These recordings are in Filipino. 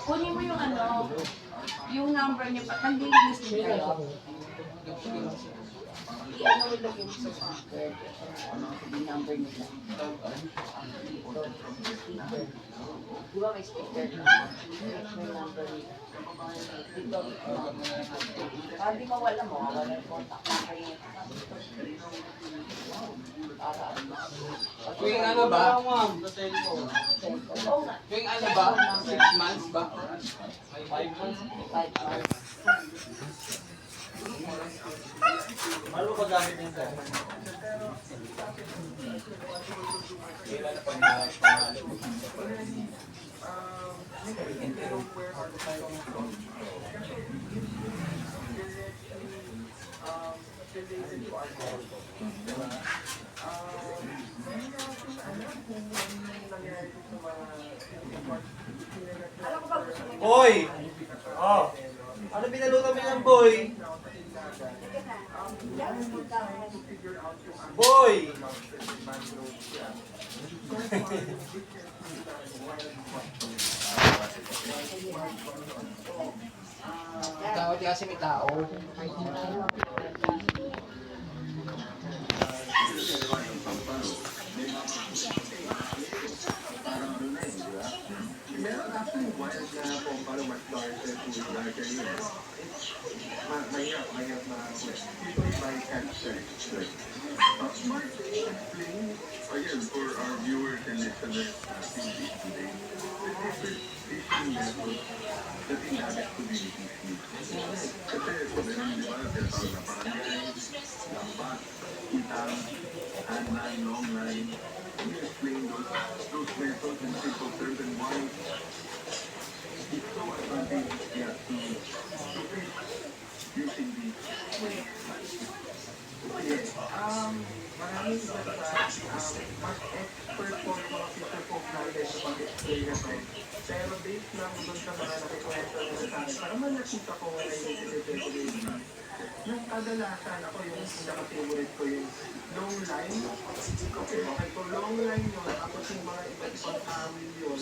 Kunin mo yung yung number niya pa. Nag-release din kayo. I-ano mo lagyan mo sa software. Yung number nila. Di ba may speaker na? May number nila. Dito, hindi mawala mo. Wala yung contact number niya. Tuwing ano ba? Tuwing ano ba? 6 months ba? 5 months? 5 months. Ano ba gamit niya sir? Kailan na pangalan mo? Boy! Oh! Ano binalutan mo ng boy? Boy! Tao, di kasi may tao. Mahirap na people buy cancer. Mark, explain again for our viewers and listeners today the different fishing methods that inhabit communities use. Kasi meron di ba tinatawag na barangay, lambat, itang, handline, long line. Can you explain those methods in simple terms and why it's so advantageous to fish using these ways? Yes, maraming bansa, mas expert po yung mga fisher folk natin sa pag-explain na to. Pero based lang doon sa mga nakikwento nila sa akin, parang man nakita ko wala yung definition. Yung kadalasan ako yung pinaka-favorite ko yung long line. Okay, so long line yun. Tapos yung mga iba't ibang awil yun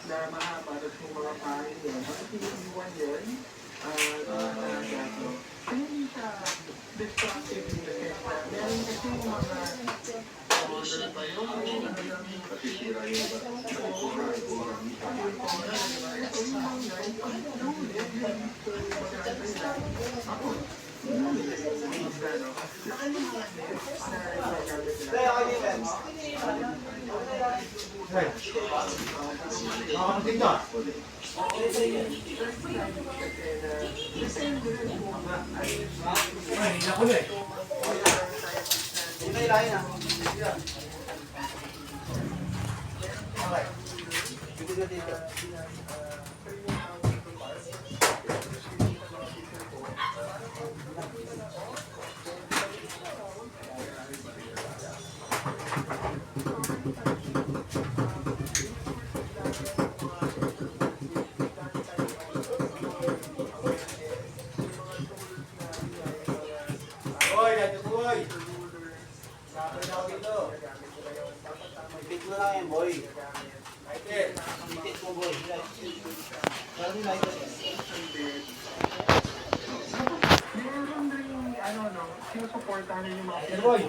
na mahaba. Tapos yung mga parin yun. Tapos yung iwan yun. Hindi siya destructive in the sense na meron kasi yung mga order pa yun, nasisira yung iba. So, Boy, dito boy! Sabi na ako dito. Ipit mo lang yan, boy. Ipit mo, boy. Sabi na ito. meron rin, sinusuportahan yung mga Boy!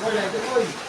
Boy, dito boy!